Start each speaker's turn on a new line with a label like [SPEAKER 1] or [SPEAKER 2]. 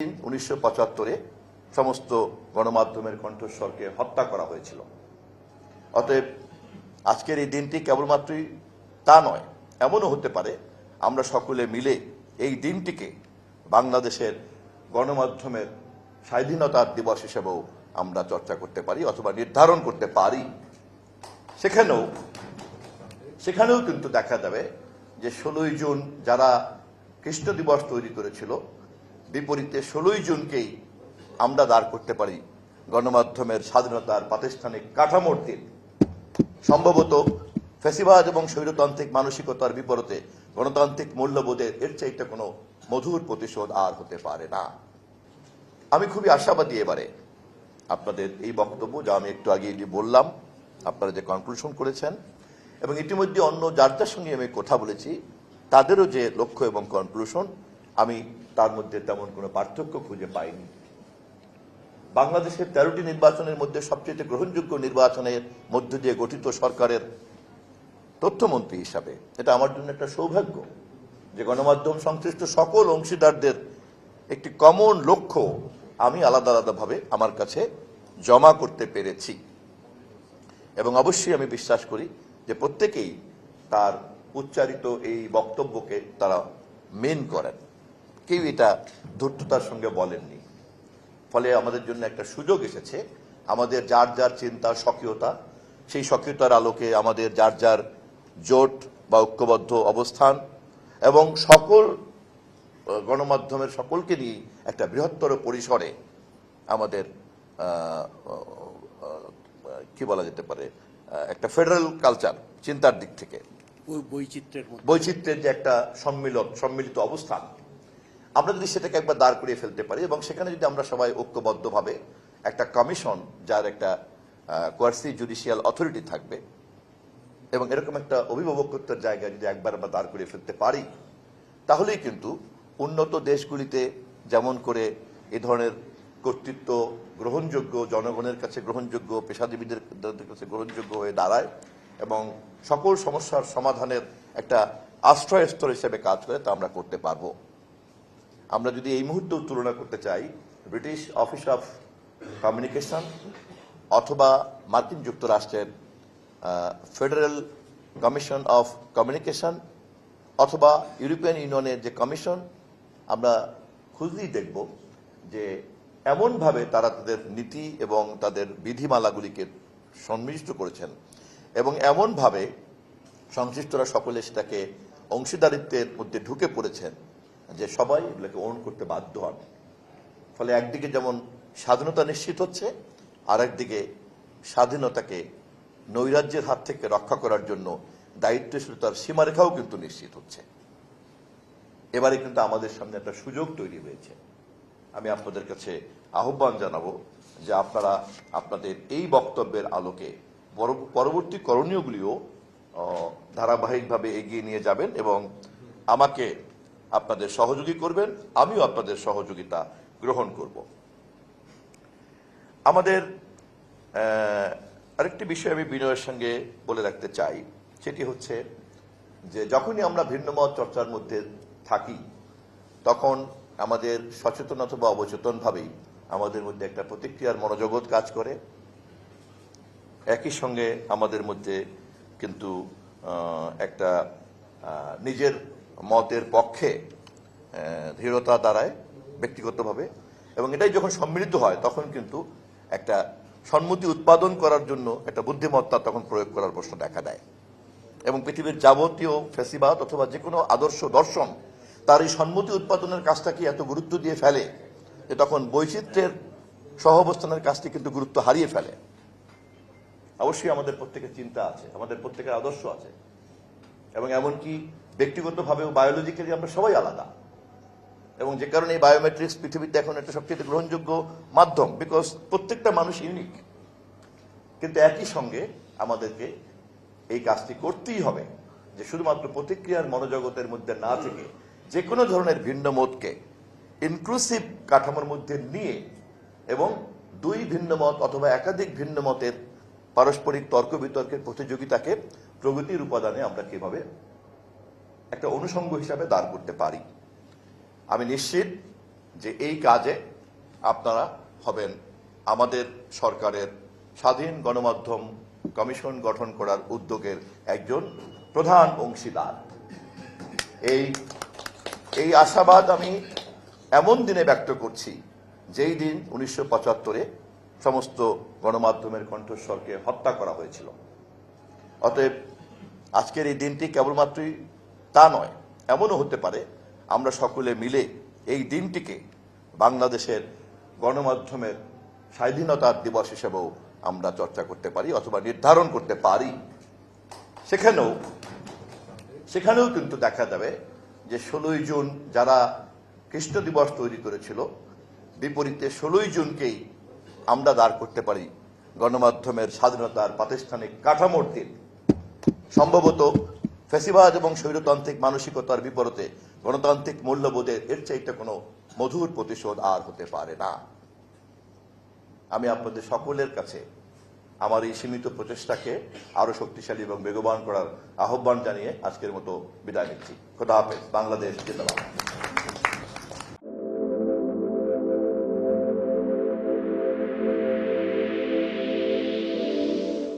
[SPEAKER 1] 1975-এ সমস্ত গণমাধ্যমের কণ্ঠস্বরকে হত্যা করা হয়েছিল। অতএব আজকের এই দিনটি কেবলমাত্রই তা নয়, এমনও হতে পারে আমরা সকলে মিলে এই দিনটিকে বাংলাদেশের গণমাধ্যমের স্বাধীনতার দিবস হিসেবেও আমরা চর্চা করতে পারি অথবা নির্ধারণ করতে পারি। সেখানেও কিন্তু দেখা যাবে যে 16ই জুন যারা কৃষ্ণ দিবস তৈরি করেছিল, বিপরীতে 16ই জুনকেই আমরা দাঁড় করতে পারি গণমাধ্যমের স্বাধীনতার প্রাতিষ্ঠানিক কাঠামোর দিন। সম্ভবত ফ্যাসিবাদ এবং স্বৈরতান্ত্রিক মানসিকতার বিপরীতে গণতান্ত্রিক মূল্যবোধের এর চাইতে কোনো মধুর প্রতিশোধ আর হতে পারে না। আমি খুবই আশাবাদী এবারে আপনাদের এই বক্তব্য, যা আমি একটু আগে বললাম, আপনারা যে কনক্লুশন করেছেন এবং ইতিমধ্যে অন্য যার যার সঙ্গে আমি কথা বলেছি তাদেরও যে লক্ষ্য এবং কনক্লুশন, আমি তার মধ্যে তেমন কোনো পার্থক্য খুঁজে পাইনি। বাংলাদেশের 13টি নির্বাচনের মধ্যে সবচেয়ে গ্রহণযোগ্য নির্বাচনের মধ্য দিয়ে গঠিত সরকারের তথ্যমন্ত্রী হিসাবে এটা আমার জন্য একটা সৌভাগ্য যে গণমাধ্যম সংশ্লিষ্ট সকল অংশীদারদের একটি কমন লক্ষ্য আমি আলাদা আলাদাভাবে আমার কাছে জমা করতে পেরেছি এবং অবশ্যই আমি বিশ্বাস করি যে প্রত্যেকেই তার উচ্চারিত এই বক্তব্যকে তারা মেন করেন, কেউ এটা ধূর্ততার সঙ্গে বলেননি। ফলে আমাদের জন্য একটা সুযোগ এসেছে আমাদের যার যার চিন্তা স্বকীয়তা, সেই স্বকীয়তার আলোকে আমাদের যার যার জোট বা ঐক্যবদ্ধ অবস্থান এবং সকল গণমাধ্যমের সকলকে নিয়ে একটা বৃহত্তর পরিসরে আমাদের কি বলা যেতে পারে একটা ফেডারেল কালচার চিন্তার দিক থেকে বৈচিত্র্যের যে একটা সম্মিলিত অবস্থান, আমরা যদি সেটাকে একবার দাঁড় করিয়ে ফেলতে পারি এবং সেখানে যদি আমরা সবাই ঐক্যবদ্ধভাবে একটা কমিশন যার একটা কোয়ার্সি জুডিশিয়াল অথরিটি থাকবে এবং এরকম একটা অভিভাবকত্বের জায়গায় যদি একবার আমরা দাঁড় করিয়ে ফেলতে পারি, তাহলেই কিন্তু উন্নত দেশগুলিতে যেমন করে এই ধরনের কর্তৃত্ব গ্রহণযোগ্য, জনগণের কাছে গ্রহণযোগ্য, পেশাজীবীদের কাছে গ্রহণযোগ্য হয়ে দাঁড়ায় এবং সকল সমস্যার সমাধানের একটা আশ্রয়স্থল হিসেবে কাজ করে, তা আমরা করতে পারবো। আমরা যদি এই মুহূর্তেও তুলনা করতে চাই ব্রিটিশ অফিস অফ কমিউনিকেশন অথবা মার্কিন যুক্তরাষ্ট্রের ফেডারেল কমিশন অফ কমিউনিকেশন অথবা ইউরোপিয়ান ইউনিয়নের যে কমিশন, আমরা খুঁজলেই দেখব যে এমনভাবে তারা তাদের নীতি এবং তাদের বিধিমালাগুলিকে সন্নিবিষ্ট করেছেন এবং এমনভাবে সংশ্লিষ্টরা সকলে সেটাকে অংশীদারিত্বের মধ্যে ঢুকে পড়েছেন যে সবাই এগুলোকে ওন করতে বাধ্য হন। ফলে একদিকে যেমন স্বাধীনতা নিশ্চিত হচ্ছে, আর একদিকে স্বাধীনতাকে নৈরাজ্যের হাত থেকে রক্ষা করার জন্য দায়িত্বশীলতার সীমারেখাও কিন্তু নিশ্চিত হচ্ছে। এবারে কিন্তু আমাদের সামনে একটা সুযোগ তৈরি হয়েছে। আমি আপনাদের কাছে আহ্বান জানাবো যে আপনারা আপনাদের এই বক্তব্যের আলোকে পরবর্তী করণীয়গুলিও ধারাবাহিকভাবে এগিয়ে নিয়ে যাবেন এবং আমাকে আপনাদের সহযোগী করবেন, আমিও আপনাদের সহযোগিতা গ্রহণ করব। আমাদের আরেকটি বিষয় আমি বিনয়ের সঙ্গে বলে রাখতে চাই, সেটি হচ্ছে যে যখনই আমরা ভিন্নমত চর্চার মধ্যে থাকি তখন আমাদের সচেতন অথবা অবচেতনভাবেই আমাদের মধ্যে একটা প্রতিক্রিয়ার মনোজগৎ কাজ করে। একই সঙ্গে আমাদের মধ্যে কিন্তু একটা নিজের মতের পক্ষে দৃঢ়তা দাঁড়ায় ব্যক্তিগতভাবে এবং এটাই যখন সম্মিলিত হয় তখন কিন্তু একটা সম্মতি উৎপাদন করার জন্য একটা বুদ্ধিমত্তা তখন প্রয়োগ করার প্রশ্ন দেখা দেয় এবং পৃথিবীর যাবতীয় ফ্যাসিবাদ অথবা যে কোনো আদর্শ দর্শন তার এই সম্মতি উৎপাদনের কাজটাকে এত গুরুত্ব দিয়ে ফেলে যে তখন বৈচিত্র্যের সহাবস্থানের কাজটি কিন্তু গুরুত্ব হারিয়ে ফেলে। অবশ্যই আমাদের প্রত্যেকের চিন্তা আছে, আমাদের প্রত্যেকের আদর্শ আছে এবং এমনকি ব্যক্তিগতভাবেও বায়োলজিক্যালি আমরা সবাই আলাদা এবং যে কারণে এই বায়োমেট্রিক্স পৃথিবীতে এখন একটা সবচেয়ে গ্রহণযোগ্য মাধ্যম, বিকজ প্রত্যেকটা মানুষ ইউনিক। কিন্তু একই সঙ্গে আমাদেরকে এই কাজটি করতেই হবে যে শুধুমাত্র প্রতিক্রিয়ার মনোজগতের মধ্যে না থেকে যে কোনো ধরনের ভিন্ন মতকে ইনক্লুসিভ কাঠামোর মধ্যে নিয়ে এবং দুই ভিন্ন মত অথবা একাধিক ভিন্ন মতের পারস্পরিক তর্ক বিতর্কের প্রতিযোগিতাকে প্রগতির উপাদানে আমরা কিভাবে একটা অনুষঙ্গ হিসাবে দাঁড় করতে পারি। আমি নিশ্চিত যে এই কাজে আপনারা হবেন আমাদের সরকারের স্বাধীন গণমাধ্যম কমিশন গঠন করার উদ্যোগের একজন প্রধান অংশীদার। এই আশাবাদ আমি এমন দিনে ব্যক্ত করছি যেই দিন 1975-এ সমস্ত গণমাধ্যমের কণ্ঠস্বরকে হত্যা করা হয়েছিল। অতএব আজকের এই দিনটি কেবলমাত্রই তা নয়, এমনও হতে পারে আমরা সকলে মিলে এই দিনটিকে বাংলাদেশের গণমাধ্যমের স্বাধীনতার দিবস হিসেবেও আমরা চর্চা করতে পারি অথবা নির্ধারণ করতে পারি। সেখানেও কিন্তু দেখা যাবে যে 16ই জুন যারা কৃষ্ণ দিবস তৈরি করেছিল, বিপরীতে 16ই জুনকেই আমরা দাঁড় করতে পারি গণমাধ্যমের স্বাধীনতার প্রাতিষ্ঠানিক কাঠামোর দিন। সম্ভবত ফ্যাসিবাদ এবং স্বৈরতান্ত্রিক মানসিকতার বিপরীতে গণতান্ত্রিক মূল্যবোধের এর চাইতে কোনো মধুর প্রতিশোধ আর হতে পারে না। আমি আপনাদের সকলের কাছে আমার এই সীমিত প্রচেষ্টাকে আরো শক্তিশালী এবং বেগবান করার আহ্বান জানিয়ে আজকের মতো বিদায় নিচ্ছি। খোদা হাফেজ। বাংলাদেশ জিন্দাবাদ।